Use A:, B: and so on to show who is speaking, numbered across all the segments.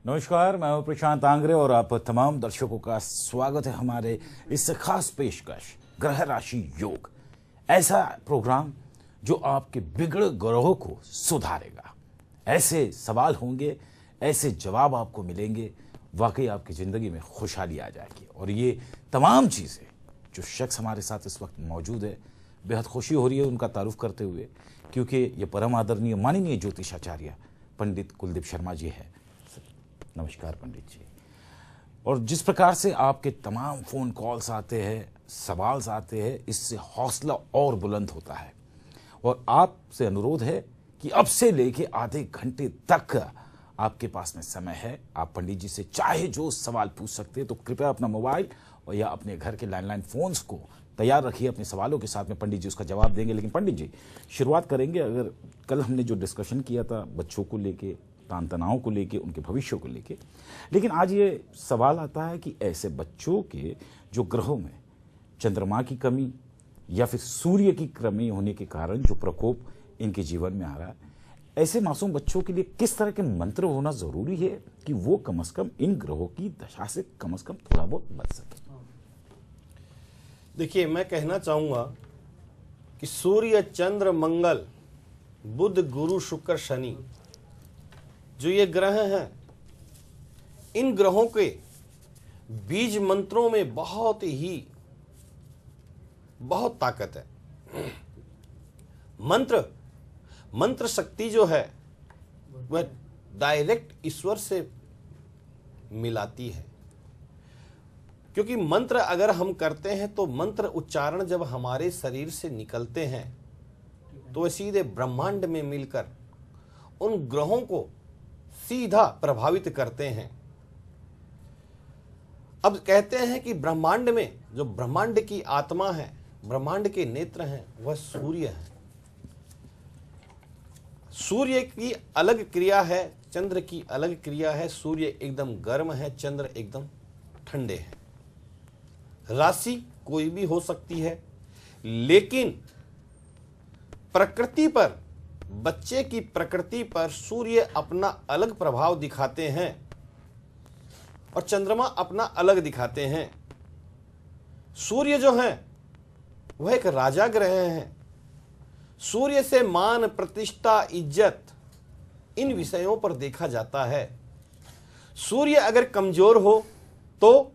A: नमस्कार, मैं हूं प्रशांत आंग्रे और आप तमाम दर्शकों का स्वागत है हमारे इस खास पेशकश ग्रह राशि योग। ऐसा प्रोग्राम जो आपके बिगड़े ग्रहों को सुधारेगा। ऐसे सवाल होंगे, ऐसे जवाब आपको मिलेंगे, वाकई आपकी जिंदगी में खुशहाली आ जाएगी। और ये तमाम चीजें जो शख्स हमारे साथ इस वक्त मौजूद है, बेहद खुशी हो रही है उनका तारुफ करते हुए, क्योंकि ये परम आदरणीय माननीय ज्योतिषाचार्य पंडित कुलदीप शर्मा जी है। नमस्कार पंडित जी। और जिस प्रकार से आपके तमाम फोन कॉल्स आते हैं, सवाल आते हैं, इससे हौसला और बुलंद होता है। और आपसे अनुरोध है कि अब से लेके आधे घंटे तक आपके पास में समय है। आप पंडित जी से चाहे जो सवाल पूछ सकते हैं, तो कृपया अपना मोबाइल और या अपने घर के लैंडलाइन फोन्स को तैयार रखिए अपने सवालों के साथ में। पंडित जी उसका जवाब देंगे। लेकिन पंडित जी, शुरुआत करेंगे, अगर कल हमने जो डिस्कशन किया था बच्चों को लेके, तान तनाव को लेके, उनके भविष्य को लेके, लेकिन आज ये सवाल आता है कि ऐसे बच्चों के जो ग्रहों में चंद्रमा की कमी या फिर सूर्य की कमी होने के कारण जो प्रकोप इनके जीवन में आ रहा है, ऐसे मासूम बच्चों के लिए किस तरह के मंत्र होना जरूरी है कि वो कम से कम इन ग्रहों की दशा से कम से कम थोड़ा बहुत बच सके?
B: देखिए, मैं कहना चाहूंगा कि सूर्य, चंद्र, मंगल, बुध, गुरु, शुक्र, शनि, जो ये ग्रह हैं, इन ग्रहों के बीज मंत्रों में बहुत ताकत है। मंत्र शक्ति जो है वह डायरेक्ट ईश्वर से मिलाती है। क्योंकि मंत्र अगर हम करते हैं तो मंत्र उच्चारण जब हमारे शरीर से निकलते हैं तो वह सीधे ब्रह्मांड में मिलकर उन ग्रहों को सीधा प्रभावित करते हैं। अब कहते हैं कि ब्रह्मांड में जो ब्रह्मांड की आत्मा है, ब्रह्मांड के नेत्र हैं, वह सूर्य है। सूर्य की अलग क्रिया है, चंद्र की अलग क्रिया है। सूर्य एकदम गर्म है, चंद्र एकदम ठंडे हैं। राशि कोई भी हो सकती है, लेकिन प्रकृति पर, बच्चे की प्रकृति पर सूर्य अपना अलग प्रभाव दिखाते हैं और चंद्रमा अपना अलग दिखाते हैं। सूर्य जो है वह एक राजा ग्रह है। सूर्य से मान, प्रतिष्ठा, इज्जत, इन विषयों पर देखा जाता है। सूर्य अगर कमजोर हो तो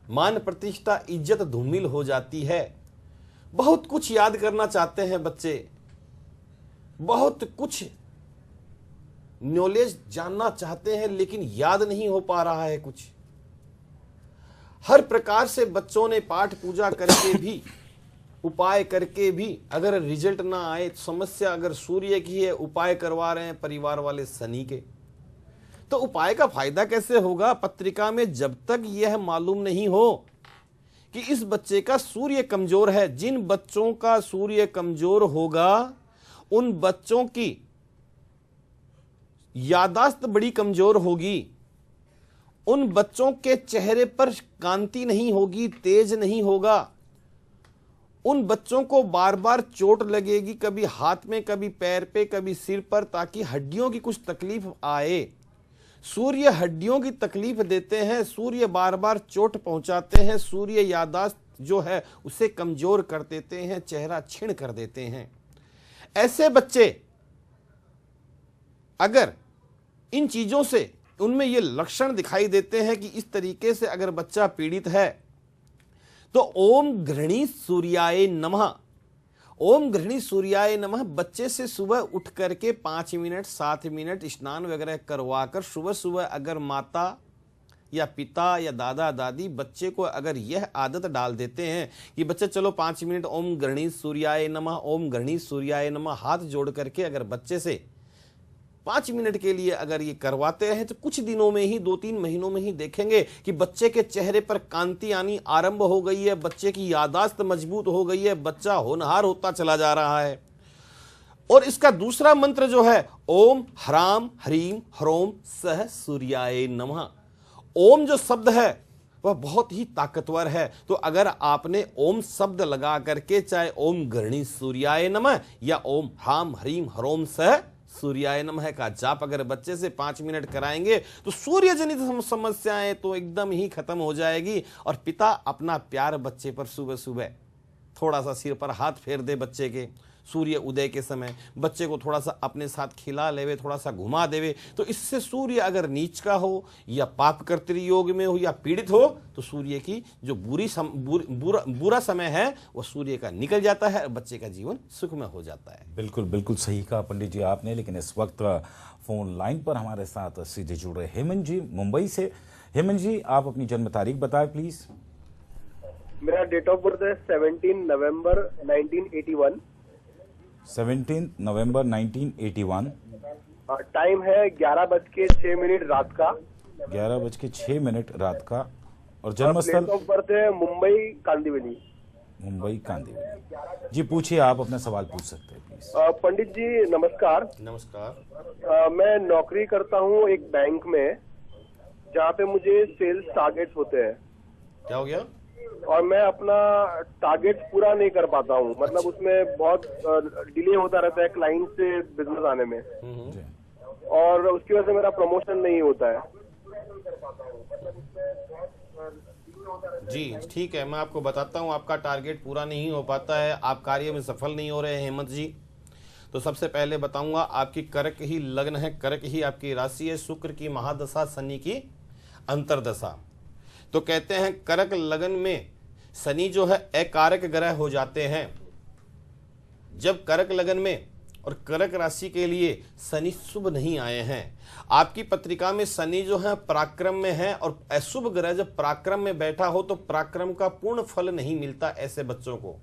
B: मान, प्रतिष्ठा, इज्जत धूमिल हो जाती है। बहुत कुछ याद करना चाहते हैं बच्चे, बहुत कुछ नॉलेज जानना चाहते हैं, लेकिन याद नहीं हो पा रहा है कुछ। हर प्रकार से बच्चों ने पाठ पूजा करके भी, उपाय करके भी अगर रिजल्ट ना आए, समस्या अगर सूर्य की है, उपाय करवा रहे हैं परिवार वाले शनि के, तो उपाय का फायदा कैसे होगा? पत्रिका में जब तक यह मालूम नहीं हो कि इस बच्चे का सूर्य कमजोर है। जिन बच्चों का सूर्य कमजोर होगा उन बच्चों की याददाश्त बड़ी कमजोर होगी, उन बच्चों के चेहरे पर कांति नहीं होगी, तेज नहीं होगा, उन बच्चों को बार बार चोट लगेगी, कभी हाथ में, कभी पैर पे, कभी सिर पर, ताकि हड्डियों की कुछ तकलीफ आए। सूर्य हड्डियों की तकलीफ देते हैं, सूर्य बार बार चोट पहुंचाते हैं, सूर्य याददाश्त जो है उसे कमजोर कर देते हैं, चेहरा छीण कर देते हैं। ऐसे बच्चे अगर इन चीजों से, उनमें ये लक्षण दिखाई देते हैं कि इस तरीके से अगर बच्चा पीड़ित है, तो ओम गृहणी सूर्याय नमः, ओम गृहणी सूर्याय नमः बच्चे से सुबह उठ करके 5 मिनट 7 मिनट स्नान वगैरह करवाकर सुबह सुबह अगर माता या पिता या दादा दादी बच्चे को अगर यह आदत डाल देते हैं कि बच्चे चलो 5 मिनट ओम गृहणी सूर्याय नमः, ओम गृहणी सूर्याय नमः हाथ जोड़ करके अगर बच्चे से 5 मिनट के लिए अगर ये करवाते हैं, तो कुछ दिनों में ही, 2-3 महीनों में ही देखेंगे कि बच्चे के चेहरे पर कांति आनी आरंभ हो गई है, बच्चे की याददाश्त मजबूत हो गई है, बच्चा होनहार होता चला जा रहा है। और इसका दूसरा मंत्र जो है ओम ह्राम ह्रीम ह्रोम सह सूर्याय नमः। ओम जो शब्द है वह बहुत ही ताकतवर है। तो अगर आपने ओम शब्द लगा करके, चाहे ओम गृहणी सूर्याय नमः या ओम ह्राम ह्रीम ह्रोम सह सूर्याय नमः का जाप अगर बच्चे से 5 मिनट कराएंगे तो सूर्य जनित समस्याएं तो एकदम ही खत्म हो जाएगी। और पिता अपना प्यार बच्चे पर सुबह सुबह थोड़ा सा सिर पर हाथ फेर दे बच्चे के, सूर्य उदय के समय बच्चे को थोड़ा सा अपने साथ खिला लेवे, थोड़ा सा घुमा देवे, तो इससे सूर्य अगर नीच का हो या पाप कर्तृयोग में हो या पीड़ित हो तो सूर्य की जो बुरा समय है वो सूर्य का निकल जाता है और बच्चे का जीवन सुखमय हो जाता है।
A: बिल्कुल बिल्कुल सही कहा पंडित जी आपने। लेकिन इस वक्त फोन लाइन पर हमारे साथ सीधे जुड़ रहे हेमंत जी मुंबई से। हेमंत जी, आप अपनी जन्म तारीख बताएं प्लीज।
C: मेरा डेट ऑफ बर्थ है 17 नवंबर 1981।
A: 17 नवंबर 1981।
C: टाइम है 11:06 रात का।
A: 11:06 रात का। और जन्मस्थल?
C: प्लेस ऑफ बर्थ है मुंबई कांदिवली।
A: मुंबई कांदिवली। जी पूछिए, आप अपना सवाल पूछ सकते हैं प्लीज।
C: पंडित जी नमस्कार।
B: नमस्कार।
C: मैं नौकरी करता हूँ एक बैंक में जहाँ पे मुझे सेल्स टारगेट्स होते हैं।
B: क्या हो गया?
C: और मैं अपना टारगेट पूरा नहीं कर पाता हूँ, मतलब उसमें बहुत डिले होता रहता है क्लाइंट से बिजनेस आने में, और उसकी वजह से मेरा प्रमोशन नहीं होता है।
B: जी ठीक है, मैं आपको बताता हूँ। आपका टारगेट पूरा नहीं हो पाता है, आप कार्य में सफल नहीं हो रहे हैं हेमंत जी। तो सबसे पहले बताऊंगा, आपकी कर्क ही लग्न है, कर्क ही आपकी राशि है, शुक्र की महादशा, शनि की अंतरदशा। तो कहते हैं कर्क लगन में शनि जो है अकारक ग्रह हो जाते हैं। जब कर्क लगन में और कर्क राशि के लिए शनि शुभ नहीं आए हैं, आपकी पत्रिका में शनि जो है पराक्रम में है, और अशुभ ग्रह जब पराक्रम में बैठा हो तो पराक्रम का पूर्ण फल नहीं मिलता। ऐसे बच्चों को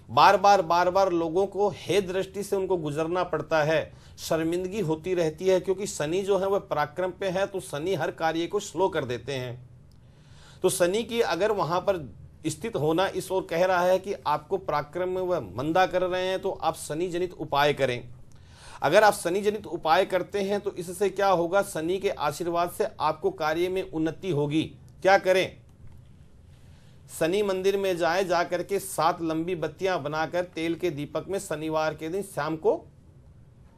B: बार बार लोगों को हे दृष्टि से उनको गुजरना पड़ता है, शर्मिंदगी होती रहती है, क्योंकि शनि जो है वह पराक्रम पे है, तो शनि हर कार्य को स्लो कर देते हैं। तो शनि की अगर वहां पर स्थित होना इस ओर कह रहा है कि आपको पराक्रम में वह मंदा कर रहे हैं, तो आप शनि जनित उपाय करें। अगर आप शनि जनित उपाय करते हैं तो इससे क्या होगा, शनि के आशीर्वाद से आपको कार्य में उन्नति होगी। क्या करें? शनि मंदिर में जाए, जाकर के 7 लंबी बत्तियां बनाकर तेल के दीपक में शनिवार के दिन शाम को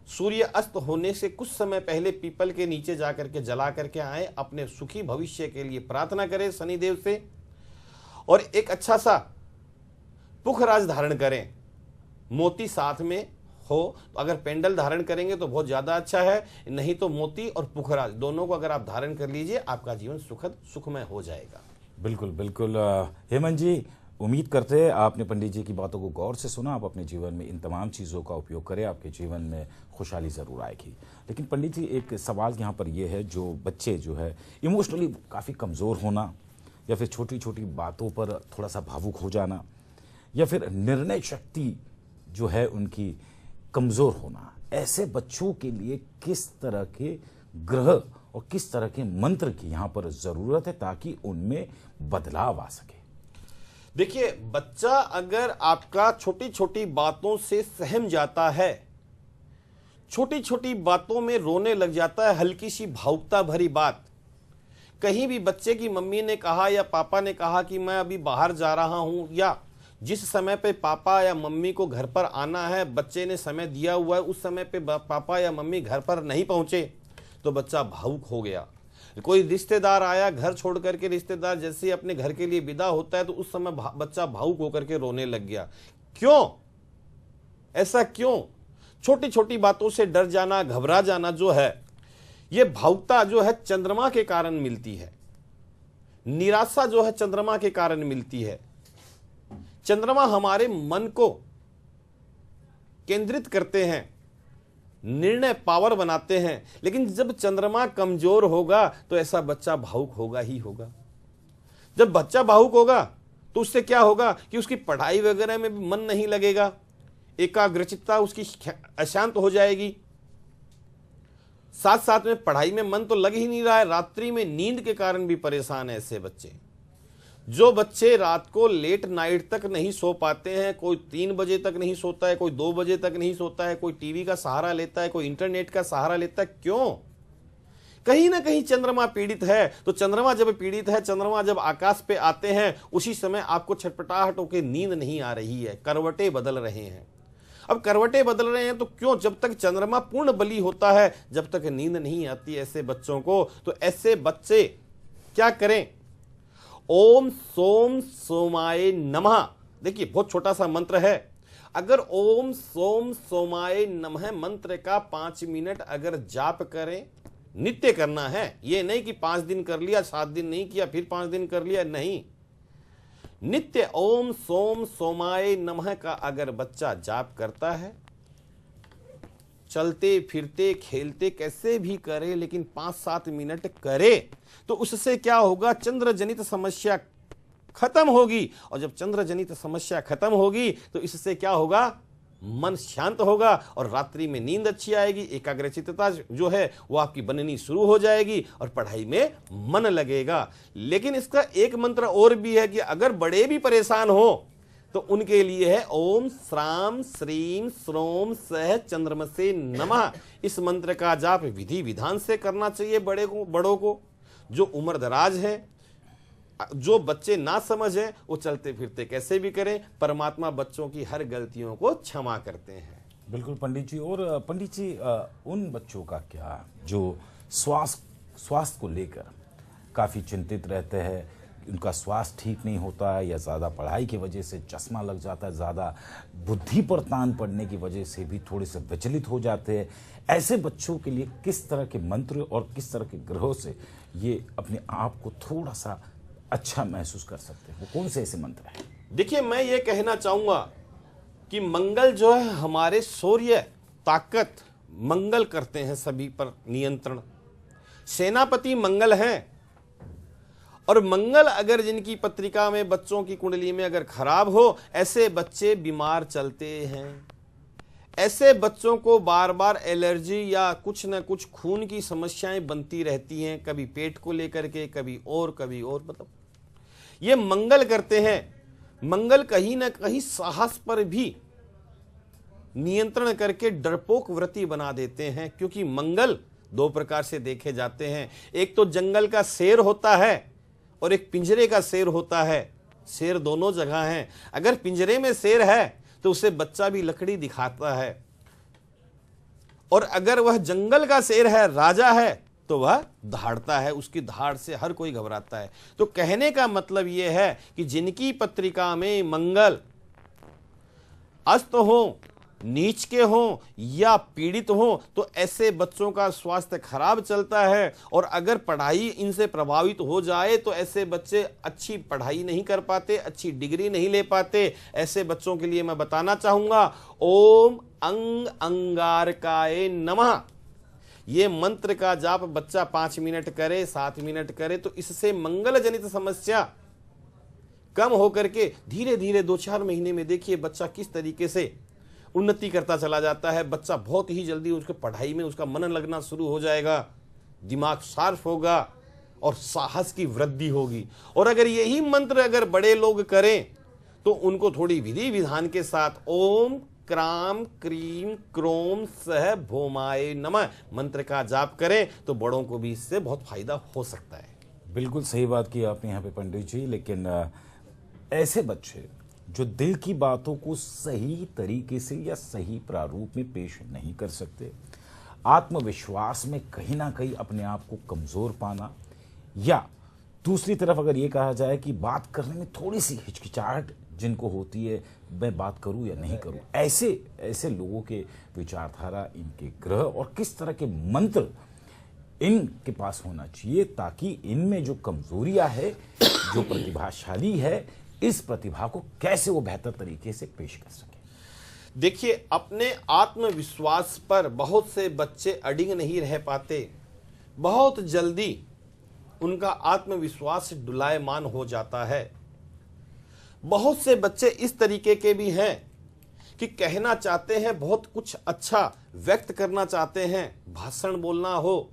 B: सूर्य अस्त होने से कुछ समय पहले पीपल के नीचे जाकर के जला करके आए, अपने सुखी भविष्य के लिए प्रार्थना करें शनिदेव से। और एक अच्छा सा पुखराज धारण करें, मोती साथ में हो तो अगर पेंडल धारण करेंगे तो बहुत ज्यादा अच्छा है, नहीं तो मोती और पुखराज दोनों को अगर आप धारण कर लीजिए, आपका जीवन सुखद सुखमय हो जाएगा।
A: बिल्कुल बिल्कुल हेमंत जी, उम्मीद करते हैं आपने पंडित जी की बातों को गौर से सुना। आप अपने जीवन में इन तमाम चीज़ों का उपयोग करें, आपके जीवन में खुशहाली ज़रूर आएगी। लेकिन पंडित जी, एक सवाल यहाँ पर यह है, जो बच्चे जो है इमोशनली काफ़ी कमज़ोर होना, या फिर छोटी छोटी बातों पर थोड़ा सा भावुक हो जाना, या फिर निर्णय शक्ति जो है उनकी कमज़ोर होना, ऐसे बच्चों के लिए किस तरह के ग्रह और किस तरह के मंत्र की यहाँ पर ज़रूरत है ताकि उनमें बदलाव आ सके?
B: देखिए, बच्चा अगर आपका छोटी छोटी बातों से सहम जाता है, छोटी छोटी बातों में रोने लग जाता है, हल्की सी भावुकता भरी बात, कहीं भी बच्चे की मम्मी ने कहा या पापा ने कहा कि मैं अभी बाहर जा रहा हूं, या जिस समय पे पापा या मम्मी को घर पर आना है बच्चे ने समय दिया हुआ है, उस समय पे पापा या मम्मी घर पर नहीं पहुंचे तो बच्चा भावुक हो गया। कोई रिश्तेदार आया, घर छोड़ करके रिश्तेदार जैसे ही अपने घर के लिए विदा होता है तो उस समय बच्चा भावुक होकर के रोने लग गया। क्यों? ऐसा क्यों? छोटी छोटी बातों से डर जाना, घबरा जाना जो है, ये भावुकता जो है चंद्रमा के कारण मिलती है। निराशा जो है चंद्रमा के कारण मिलती है। चंद्रमा हमारे मन को केंद्रित करते हैं, निर्णय पावर बनाते हैं, लेकिन जब चंद्रमा कमजोर होगा तो ऐसा बच्चा भावुक होगा ही होगा। जब बच्चा भावुक होगा तो उससे क्या होगा कि उसकी पढ़ाई वगैरह में भी मन नहीं लगेगा, एकाग्रचित्ता उसकी अशांत हो जाएगी, साथ साथ में पढ़ाई में मन तो लग ही नहीं रहा है, रात्रि में नींद के कारण भी परेशान है ऐसे बच्चे। जो बच्चे रात को लेट नाइट तक नहीं सो पाते हैं, कोई 3 बजे तक नहीं सोता है, कोई 2 बजे तक नहीं सोता है, कोई टीवी का सहारा लेता है, कोई इंटरनेट का सहारा लेता है, क्यों? कहीं ना कहीं चंद्रमा पीड़ित है। तो चंद्रमा जब पीड़ित है, चंद्रमा जब आकाश पे आते हैं, उसी समय आपको छटपटाहट होकर नींद नहीं आ रही है, करवटें बदल रहे हैं। अब करवटें बदल रहे हैं तो क्यों? जब तक चंद्रमा पूर्ण बली होता है, जब तक नींद नहीं आती ऐसे बच्चों को, तो ऐसे बच्चे क्या करें? ओम सोम सोमाय नमः, देखिए बहुत छोटा सा मंत्र है। अगर ओम सोम सोमाय नमः मंत्र का 5 मिनट अगर जाप करें, नित्य करना है, ये नहीं कि 5 दिन कर लिया, 7 दिन नहीं किया, फिर 5 दिन कर लिया, नहीं, नित्य ओम सोम सोमाय नमः का अगर बच्चा जाप करता है, चलते फिरते खेलते कैसे भी करे, लेकिन 5-7 मिनट करे, तो उससे क्या होगा? चंद्र जनित समस्या खत्म होगी। और जब चंद्र जनित समस्या खत्म होगी तो इससे क्या होगा? मन शांत होगा और रात्रि में नींद अच्छी आएगी, एकाग्रचित्तता जो है वो आपकी बननी शुरू हो जाएगी और पढ़ाई में मन लगेगा। लेकिन इसका एक मंत्र और भी है कि अगर बड़े भी परेशान हो तो उनके लिए है ओम श्राम श्रीम श्रोम सह चंद्रमसे नमः। इस मंत्र का जाप विधि विधान से करना चाहिए बड़ों को। जो उम्र दराज है, जो बच्चे ना समझ है, वो चलते फिरते कैसे भी करें, परमात्मा बच्चों की हर गलतियों को क्षमा करते हैं।
A: बिल्कुल पंडित जी। और पंडित जी, उन बच्चों का क्या जो स्वास्थ्य को लेकर काफ़ी चिंतित रहते हैं, उनका स्वास्थ्य ठीक नहीं होता है या ज़्यादा पढ़ाई की वजह से चश्मा लग जाता है, ज़्यादा बुद्धि पर तान पड़ने की वजह से भी थोड़े से विचलित हो जाते हैं, ऐसे बच्चों के लिए किस तरह के मंत्र और किस तरह के ग्रहों से ये अपने आप को थोड़ा सा अच्छा महसूस कर सकते हैं? वो कौन से ऐसे मंत्र हैं?
B: देखिए, मैं ये कहना चाहूंगा कि मंगल जो है हमारे सूर्य ताकत मंगल करते हैं, सभी पर नियंत्रण, सेनापति मंगल हैं। और मंगल अगर जिनकी पत्रिका में बच्चों की कुंडली में अगर खराब हो, ऐसे बच्चे बीमार चलते हैं। ऐसे बच्चों को बार बार एलर्जी या कुछ न कुछ खून की समस्याएं बनती रहती हैं, कभी पेट को लेकर के, कभी और मतलब ये मंगल करते हैं। मंगल कहीं ना कहीं साहस पर भी नियंत्रण करके डरपोक वृत्ति बना देते हैं, क्योंकि मंगल 2 प्रकार से देखे जाते हैं। एक तो जंगल का शेर होता है और एक पिंजरे का शेर होता है। शेर दोनों जगह हैं। अगर पिंजरे में शेर है तो उसे बच्चा भी लकड़ी दिखाता है, और अगर वह जंगल का शेर है, राजा है, तो वह दहाड़ता है, उसकी दहाड़ से हर कोई घबराता है। तो कहने का मतलब यह है कि जिनकी पत्रिका में मंगल अस्त हो, नीच के हो या पीड़ित हो, तो ऐसे बच्चों का स्वास्थ्य खराब चलता है। और अगर पढ़ाई इनसे प्रभावित हो जाए तो ऐसे बच्चे अच्छी पढ़ाई नहीं कर पाते, अच्छी डिग्री नहीं ले पाते। ऐसे बच्चों के लिए मैं बताना चाहूंगा ओम अंग अंगारकाय नमः। ये मंत्र का जाप बच्चा 5 मिनट करे, 7 मिनट करे, तो इससे मंगल जनित समस्या कम होकर के धीरे धीरे 2-4 महीने में देखिए बच्चा किस तरीके से उन्नति करता चला जाता है। बच्चा बहुत ही जल्दी उसके पढ़ाई में उसका मन लगना शुरू हो जाएगा, दिमाग शार्प होगा और साहस की वृद्धि होगी। और अगर यही मंत्र अगर बड़े लोग करें तो उनको थोड़ी विधि विधान के साथ ओम क्राम क्रीम क्रोम सह भौमाय नमः मंत्र का जाप करें तो बड़ों को भी इससे बहुत फायदा हो सकता है।
A: बिल्कुल सही बात की आपने यहाँ पे पंडित जी। लेकिन ऐसे बच्चे जो दिल की बातों को सही तरीके से या सही प्रारूप में पेश नहीं कर सकते, आत्मविश्वास में कहीं ना कहीं अपने आप को कमजोर पाना, या दूसरी तरफ अगर ये कहा जाए कि बात करने में थोड़ी सी हिचकिचाहट जिनको होती है, मैं बात करूं या नहीं करूं, ऐसे लोगों के विचारधारा, इनके ग्रह और किस तरह के मंत्र इनके पास होना चाहिए ताकि इनमें जो कमजोरियां है, जो प्रतिभाशाली है, इस प्रतिभा को कैसे वो बेहतर तरीके से पेश कर सके।
B: देखिए, अपने आत्मविश्वास पर बहुत से बच्चे अडिग नहीं रह पाते, बहुत जल्दी उनका आत्मविश्वास डुलायमान हो जाता है। बहुत से बच्चे इस तरीके के भी हैं कि कहना चाहते हैं, बहुत कुछ अच्छा व्यक्त करना चाहते हैं, भाषण बोलना हो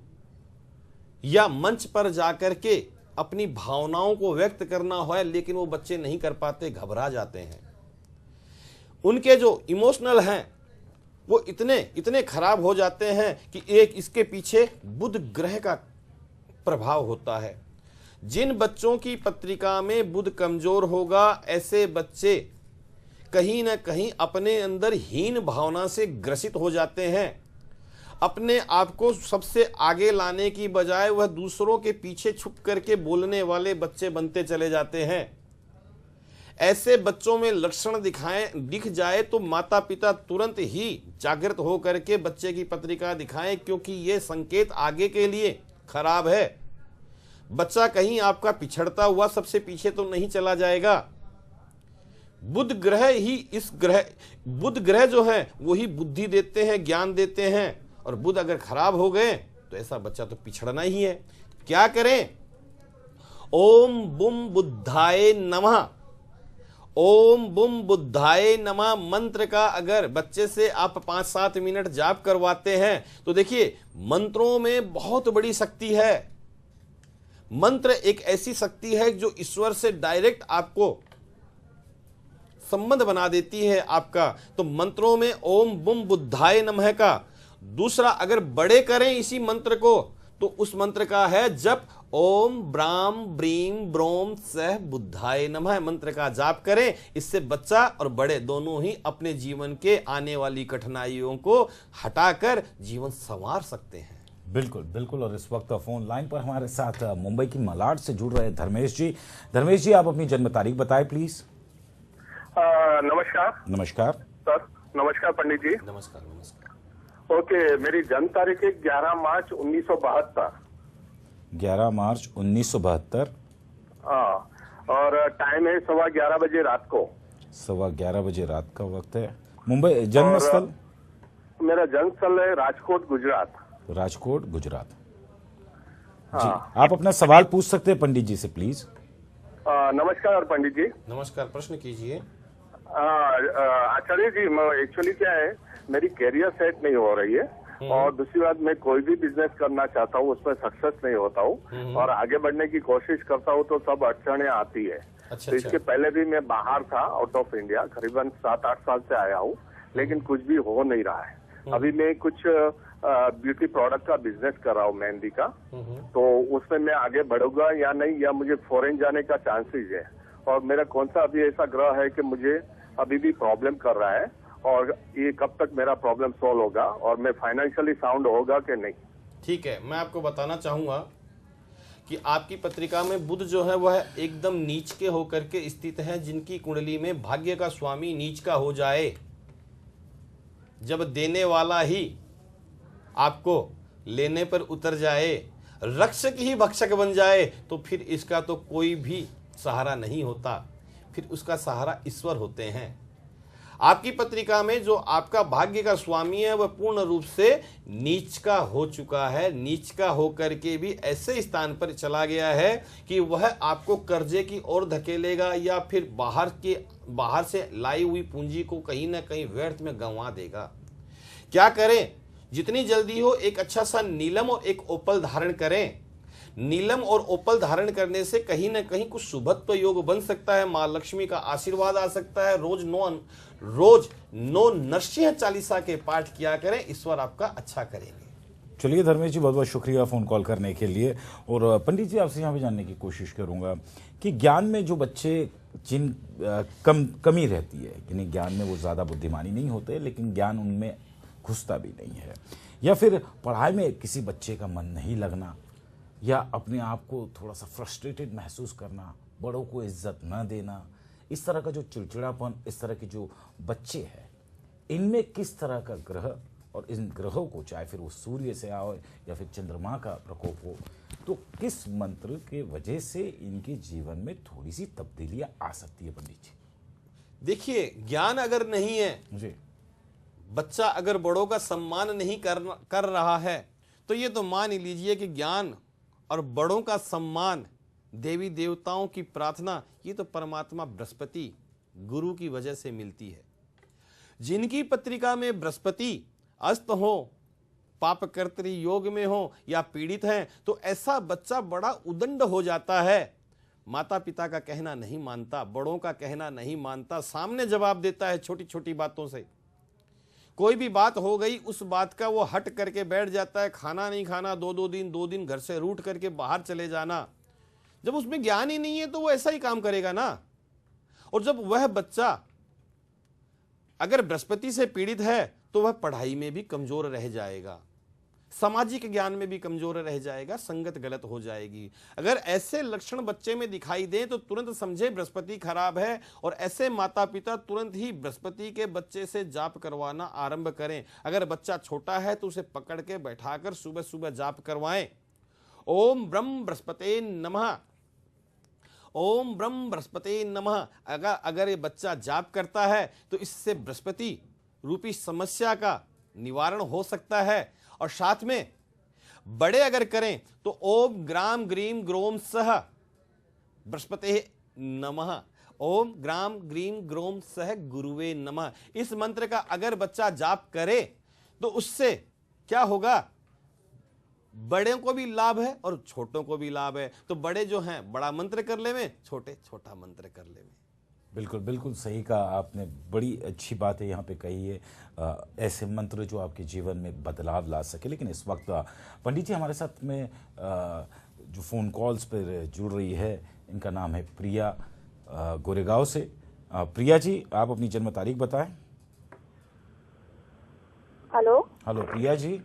B: या मंच पर जाकर के अपनी भावनाओं को व्यक्त करना हो, लेकिन वो बच्चे नहीं कर पाते, घबरा जाते हैं। उनके जो इमोशनल हैं वो इतने खराब हो जाते हैं कि एक इसके पीछे बुध ग्रह का प्रभाव होता है। जिन बच्चों की पत्रिका में बुध कमजोर होगा, ऐसे बच्चे कहीं ना कहीं अपने अंदर हीन भावना से ग्रसित हो जाते हैं। अपने आप को सबसे आगे लाने की बजाय वह दूसरों के पीछे छुप करके बोलने वाले बच्चे बनते चले जाते हैं। ऐसे बच्चों में लक्षण दिख जाए तो माता पिता तुरंत ही जागृत हो करके बच्चे की पत्रिका दिखाएं, क्योंकि यह संकेत आगे के लिए खराब है। बच्चा कहीं आपका पिछड़ता हुआ सबसे पीछे तो नहीं चला जाएगा। बुध ग्रह जो है वही बुद्धि देते हैं, ज्ञान देते हैं, और बुध अगर खराब हो गए तो ऐसा बच्चा तो पिछड़ना ही है। क्या करें? ओम बुम बुद्धाय नमः, ओम बुम बुद्धाय नमः मंत्र का अगर बच्चे से आप 5-7 मिनट जाप करवाते हैं तो देखिए, मंत्रों में बहुत बड़ी शक्ति है। मंत्र एक ऐसी शक्ति है जो ईश्वर से डायरेक्ट आपको संबंध बना देती है आपका। तो मंत्रों में ओम बुम बुद्धाय नमः का। दूसरा, अगर बड़े करें इसी मंत्र को तो उस मंत्र का है जप ओम ब्राम ब्रीम ब्रोम सह बुद्धाय नमः मंत्र का जाप करें। इससे बच्चा और बड़े दोनों ही अपने जीवन के आने वाली कठिनाइयों को हटाकर जीवन संवार सकते हैं।
A: बिल्कुल बिल्कुल। और इस वक्त फोन लाइन पर हमारे साथ मुंबई की मलाड से जुड़ रहे धर्मेश जी। धर्मेश जी, आप अपनी जन्म तारीख बताएं प्लीज।
C: नमस्कार।
A: नमस्कार
C: सर। नमस्कार पंडित जी।
B: नमस्कार। नमस्कार।
C: ओके, मेरी जन्म तारीख है 11 मार्च 1972।
A: 11 मार्च 1972।
C: हाँ, और टाइम है 11:15 बजे रात को।
A: 11:15 बजे रात का वक्त है। मुंबई जन्म स्थल?
C: मेरा जन्म स्थल है राजकोट, गुजरात।
A: राजकोट, गुजरात।
C: हाँ।
A: जी, आप अपना सवाल पूछ सकते हैं पंडित जी से प्लीज।
C: नमस्कार पंडित जी।
B: नमस्कार, प्रश्न कीजिए।
C: आचार्य जी, एक्चुअली क्या है, मेरी कैरियर सेट नहीं हो रही है, और दूसरी बात, मैं कोई भी बिजनेस करना चाहता हूँ उसमें सक्सेस नहीं होता हूँ, और आगे बढ़ने की कोशिश करता हूँ तो सब अड़चने आती है।
B: अच्छा,
C: तो इसके पहले भी मैं बाहर था, आउट ऑफ इंडिया, करीबन 7-8 साल से आया हूँ, लेकिन कुछ भी हो नहीं रहा है। अभी मैं कुछ ब्यूटी प्रोडक्ट का बिजनेस कर रहा हूँ, मेहंदी का, तो उसमें मैं आगे बढ़ूंगा या नहीं, या मुझे फॉरेन जाने का चांसेस है, और मेरा कौन सा अभी ऐसा ग्रह है कि मुझे अभी भी प्रॉब्लम कर रहा है, और ये कब तक मेरा प्रॉब्लम सॉल्व होगा, और मैं फाइनेंशियली साउंड होगा कि नहीं?
B: ठीक है, मैं आपको बताना चाहूंगा कि आपकी पत्रिका में बुध जो है वह एकदम नीच के होकर के स्थित है। जिनकी कुंडली में भाग्य का स्वामी नीच का हो जाए, जब देने वाला ही आपको लेने पर उतर जाए, रक्षक ही भक्षक बन जाए, तो फिर इसका तो कोई भी सहारा नहीं होता, फिर उसका सहारा ईश्वर होते हैं। आपकी पत्रिका में जो आपका भाग्य का स्वामी है वह पूर्ण रूप से नीच का हो चुका है। नीच का होकर के भी ऐसे स्थान पर चला गया है कि वह आपको कर्जे की ओर धकेलेगा, या फिर बाहर से लाई हुई पूंजी को कहीं ना कहीं व्यर्थ में गंवा देगा। क्या करें? जितनी जल्दी हो एक अच्छा सा नीलम और एक ओपल धारण करें। नीलम और ओपल धारण करने से कहीं ना कहीं कुछ शुभत्व योग बन सकता है, मां लक्ष्मी का आशीर्वाद आ सकता है। रोज नो नरसिंह चालीसा के पाठ किया करें, ईश्वर आपका अच्छा करेंगे।
A: चलिए धर्मेश जी, बहुत बहुत शुक्रिया फोन कॉल करने के लिए। और पंडित जी, आपसे यहाँ पे जानने की कोशिश करूंगा कि ज्ञान में जो बच्चे जिन कमी रहती है, यानी ज्ञान में वो ज्यादा बुद्धिमानी नहीं होते, लेकिन ज्ञान उनमें घुसता भी नहीं है, या फिर पढ़ाई में किसी बच्चे का मन नहीं लगना, या अपने आप को थोड़ा सा फ्रस्ट्रेटेड महसूस करना, बड़ों को इज्जत न देना, इस तरह का जो चिड़चिड़ापन, इस तरह के जो बच्चे हैं, इनमें किस तरह का ग्रह, और इन ग्रहों को चाहे फिर वो सूर्य से आओ या फिर चंद्रमा का प्रकोप हो, तो किस मंत्र के वजह से इनके जीवन में थोड़ी सी तब्दीलियां आ सकती है पंडित जी?
B: देखिए, ज्ञान अगर नहीं है
A: जी,
B: बच्चा अगर बड़ों का सम्मान नहीं कर रहा है, तो ये तो मान ही लीजिए कि ज्ञान और बड़ों का सम्मान, देवी देवताओं की प्रार्थना, ये तो परमात्मा बृहस्पति गुरु की वजह से मिलती है। जिनकी पत्रिका में बृहस्पति अस्त हो, पापकर्तृ योग में हो, या पीड़ित हैं, तो ऐसा बच्चा बड़ा उदंड हो जाता है। माता पिता का कहना नहीं मानता, बड़ों का कहना नहीं मानता, सामने जवाब देता है छोटी छोटी बातों से। कोई भी बात हो गई, उस बात का वो हट करके बैठ जाता है। खाना नहीं खाना, 2 दिन घर से रूठ करके बाहर चले जाना। जब उसमें ज्ञान ही नहीं है तो वो ऐसा ही काम करेगा ना। और जब वह बच्चा अगर बृहस्पति से पीड़ित है तो वह पढ़ाई में भी कमजोर रह जाएगा, सामाजिक ज्ञान में भी कमजोर रह जाएगा, संगत गलत हो जाएगी। अगर ऐसे लक्षण बच्चे में दिखाई दें तो तुरंत समझे बृहस्पति खराब है, और ऐसे माता पिता तुरंत ही बृहस्पति के बच्चे से जाप करवाना आरंभ करें। अगर बच्चा छोटा है तो उसे पकड़ के बैठाकर सुबह सुबह जाप करवाएं। ओम ब्रह्म बृहस्पते नमः, ओम ब्रह्म बृहस्पते नमः। अगर ये बच्चा जाप करता है तो इससे बृहस्पति रूपी समस्या का निवारण हो सकता है। और साथ में बड़े अगर करें तो ओम ग्राम ग्रीम ग्रोम सह बृहस्पते नमः, ओम ग्राम ग्रीम ग्रोम सह गुरुवे नमः। इस मंत्र का अगर बच्चा जाप करे तो उससे क्या होगा, बड़े को भी लाभ है और छोटों को भी लाभ है। तो बड़े जो हैं बड़ा मंत्र कर ले में, छोटे छोटा मंत्र कर ले में।
A: बिल्कुल बिल्कुल सही कहा आपने, बड़ी अच्छी बात है यहाँ पे कही है, ऐसे मंत्र जो आपके जीवन में बदलाव ला सके। लेकिन इस वक्त पंडित जी हमारे साथ में जो फ़ोन कॉल्स पर जुड़ रही है, इनका नाम है प्रिया गोरेगांव से। प्रिया जी, आप अपनी जन्म तारीख बताएं।
D: हेलो।
A: हेलो प्रिया जी।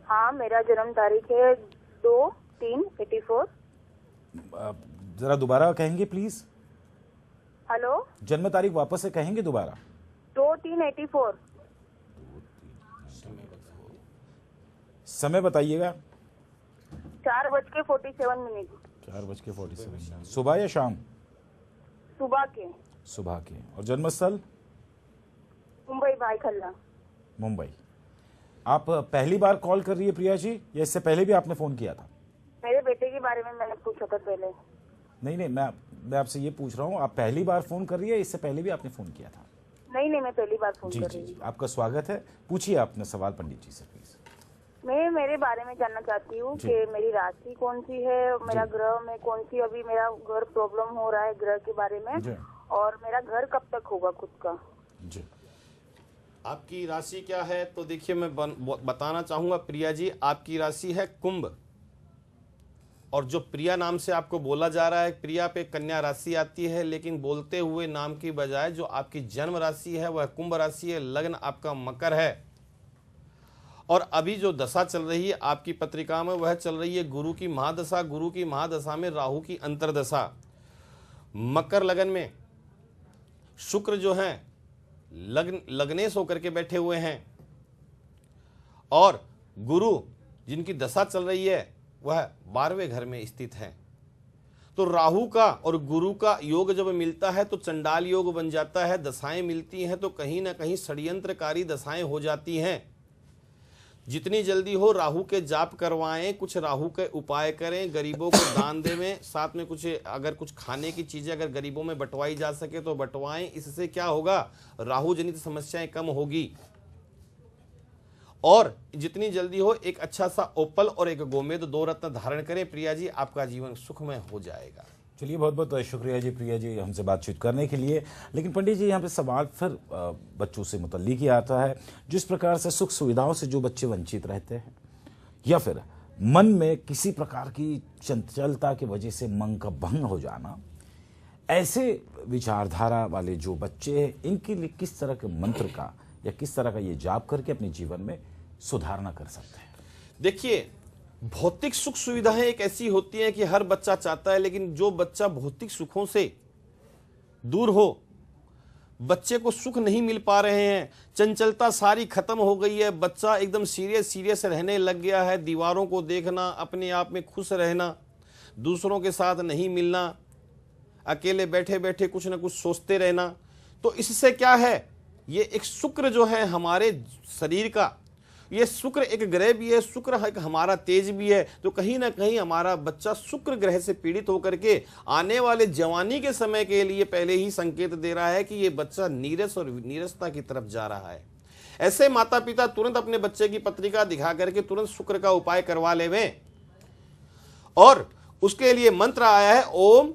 D: हाँ, मेरा जन्म तारीख है 2/3/84।
A: ज़रा दोबारा कहेंगे प्लीज़।
D: हेलो,
A: जन्म तारीख वापस से कहेंगे दोबारा।
D: 2/3/84।
A: समय बताइएगा।
D: 4:47।
A: 4:47। सुबह या शाम?
D: सुबह के।
A: सुबह के। और जन्म स्थल?
D: मुंबई भाईखल्ला।
A: मुंबई। आप पहली बार कॉल कर रही है प्रिया जी, या इससे पहले भी आपने फोन किया था?
D: मेरे बेटे के बारे में मैंने पूछा था पहले।
A: नहीं, मैं आपसे ये पूछ रहा हूँ, आप पहली बार फोन कर रही है, इससे पहले भी आपने फोन किया था?
D: नहीं, मैं पहली बार फोन कर रही
A: जी,
D: हूँ।
A: आपका स्वागत है। पूछिए अपना सवाल पंडित जी से प्लीज।
D: मैं मेरे बारे में जानना चाहती हूँ कि मेरी राशि कौन सी है, मेरा ग्रह में कौन सी, अभी मेरा घर प्रॉब्लम हो रहा है ग्रह के बारे में, और मेरा घर कब तक होगा खुद का।
A: जी,
B: आपकी राशि क्या है? तो देखिए, मैं बताना चाहूंगा प्रिया जी, आपकी राशि है कुंभ, और जो प्रिया नाम से आपको बोला जा रहा है, प्रिया पे कन्या राशि आती है, लेकिन बोलते हुए नाम की बजाय जो आपकी जन्म राशि है वह कुंभ राशि है, लग्न आपका मकर है, और अभी जो दशा चल रही है आपकी पत्रिका में वह चल रही है गुरु की महादशा। गुरु की महादशा में राहु की अंतर्दशा। मकर लगन में शुक्र जो है लग्नेश होकर के बैठे हुए हैं, और गुरु जिनकी दशा चल रही है वह 12वें घर में स्थित है। तो राहु का और गुरु का योग जब मिलता है तो चंडाल योग बन जाता है। दशाएं मिलती हैं तो कहीं ना कहीं षड्यंत्रकारी दशाएं हो जाती हैं। जितनी जल्दी हो राहु के जाप करवाएं, कुछ राहु के उपाय करें, गरीबों को दान देवें, साथ में कुछ अगर कुछ खाने की चीजें अगर गरीबों में बंटवाई जा सके तो बंटवाएं। इससे क्या होगा, राहु जनित समस्याएं कम होगी। और जितनी जल्दी हो एक अच्छा सा ओपल और एक गोमेद 2 रत्न धारण करें प्रिया जी, आपका जीवन सुखमय हो जाएगा।
A: चलिए, बहुत बहुत शुक्रिया जी प्रिया जी हमसे बातचीत करने के लिए। लेकिन पंडित जी, यहाँ पे सवाल फिर बच्चों से मुतल्लिक ही आता है। जिस प्रकार से सुख सुविधाओं से जो बच्चे वंचित रहते हैं, या फिर मन में किसी प्रकार की चंचलता की वजह से मन का भंग हो जाना, ऐसे विचारधारा वाले जो बच्चे हैं, इनके लिए किस तरह के मंत्र का या किस तरह का ये जाप करके अपने जीवन में सुधारना कर सकते हैं?
B: देखिए, भौतिक सुख सुविधाएं एक ऐसी होती हैं कि हर बच्चा चाहता है, लेकिन जो बच्चा भौतिक सुखों से दूर हो, बच्चे को सुख नहीं मिल पा रहे हैं, चंचलता सारी खत्म हो गई है, बच्चा एकदम सीरियस रहने लग गया है, दीवारों को देखना, अपने आप में खुश रहना, दूसरों के साथ नहीं मिलना, अकेले बैठे बैठे कुछ ना कुछ सोचते रहना, तो इससे क्या है, ये एक शुक्र जो है हमारे शरीर का, ये शुक्र एक ग्रह भी है, शुक्र एक हमारा तेज भी है। तो कहीं ना कहीं हमारा बच्चा शुक्र ग्रह से पीड़ित होकर के आने वाले जवानी के समय के लिए पहले ही संकेत दे रहा है कि ये बच्चा नीरस और नीरसता की तरफ जा रहा है। ऐसे माता पिता तुरंत अपने बच्चे की पत्रिका दिखा करके तुरंत शुक्र का उपाय करवा लेवें, और उसके लिए मंत्र आया है ओम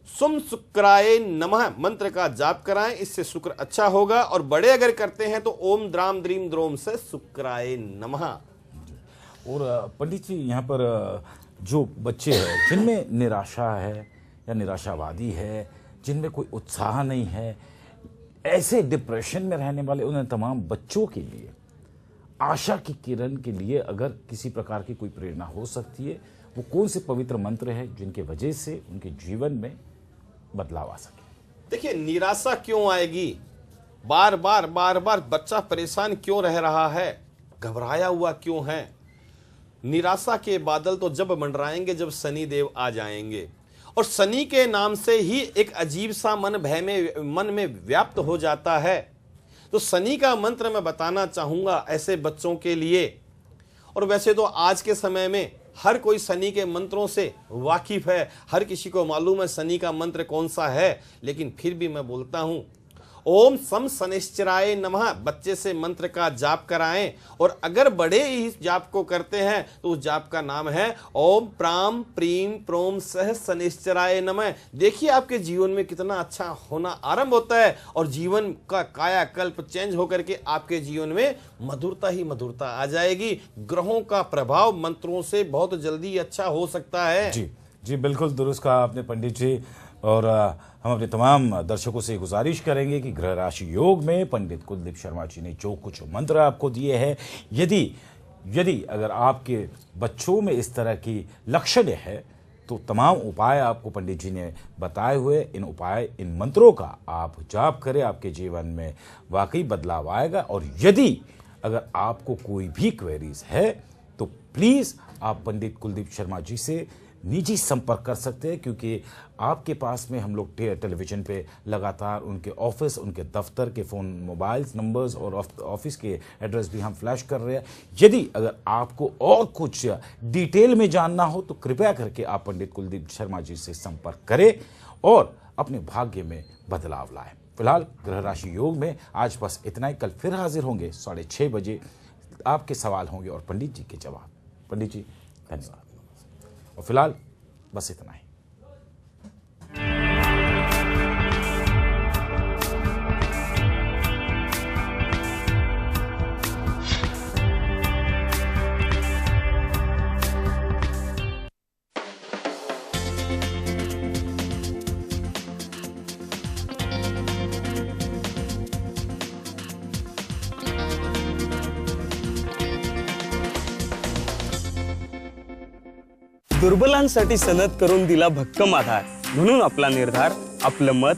B: सुम शुक्राय नमः, मंत्र का जाप कराएं, इससे शुक्र अच्छा होगा। और बड़े अगर करते हैं तो ओम द्राम द्रीम द्रोम से शुक्राय नमः।
A: और पंडित जी, यहाँ पर जो बच्चे हैं जिनमें निराशा है या निराशावादी है, जिनमें कोई उत्साह नहीं है, ऐसे डिप्रेशन में रहने वाले उन तमाम बच्चों के लिए आशा की किरण के लिए अगर किसी प्रकार की कोई प्रेरणा हो सकती है, वो कौन से पवित्र मंत्र है जिनके वजह से उनके जीवन में बदलाव आ सके?
B: देखिए, निराशा क्यों आएगी? बार बार बच्चा परेशान क्यों रह रहा है, घबराया हुआ क्यों है? निराशा के बादल तो जब मंडराएंगे जब शनि देव आ जाएंगे, और शनि के नाम से ही एक अजीब सा मन में व्याप्त हो जाता है। तो शनि का मंत्र मैं बताना चाहूंगा ऐसे बच्चों के लिए। और वैसे तो आज के समय में हर कोई शनि के मंत्रों से वाकिफ है, हर किसी को मालूम है शनि का मंत्र कौन सा है, लेकिन फिर भी मैं बोलता हूं, ओम सम शनिश्चराय नमः बच्चे से मंत्र का जाप कराएं। और अगर बड़े इस जाप को करते हैं तो उस जाप का नाम है ओम प्राम प्रीम प्रोम सह शनिश्चराय नमः। देखिए आपके जीवन में कितना अच्छा होना आरंभ होता है, और जीवन का कायाकल्प चेंज होकर के आपके जीवन में मधुरता ही मधुरता आ जाएगी। ग्रहों का प्रभाव मंत्रों से बहुत जल्दी अच्छा हो सकता है।
A: जी जी, बिल्कुल दुरुस्त कहा आपने पंडित जी। और हम अपने तमाम दर्शकों से गुजारिश करेंगे कि ग्रह राशि योग में पंडित कुलदीप शर्मा जी ने जो कुछ मंत्र आपको दिए हैं, यदि अगर आपके बच्चों में इस तरह की लक्षण है तो तमाम उपाय आपको पंडित जी ने बताए हुए इन मंत्रों का आप जाप करें, आपके जीवन में वाकई बदलाव आएगा। और यदि अगर आपको कोई भी क्वेरीज है तो प्लीज़ आप पंडित कुलदीप शर्मा जी से निजी संपर्क कर सकते हैं, क्योंकि आपके पास में हम लोग टेलीविजन पे लगातार उनके ऑफिस, उनके दफ्तर के फ़ोन मोबाइल्स नंबर्स और ऑफिस के एड्रेस भी हम फ्लैश कर रहे हैं। यदि अगर आपको और कुछ डिटेल में जानना हो तो कृपया करके आप पंडित कुलदीप शर्मा जी से संपर्क करें और अपने भाग्य में बदलाव लाएं। फिलहाल ग्रह राशि योग में आज बस इतना ही। कल फिर हाजिर होंगे 6:30 बजे। आपके सवाल होंगे और पंडित जी के जवाब। पंडित जी धन्यवाद। और फिलहाल बस इतना ही।
E: दुर्बलांसाठी सनद करून दिला भक्कम आधार, म्हणून आपला निर्धार, आपलं मत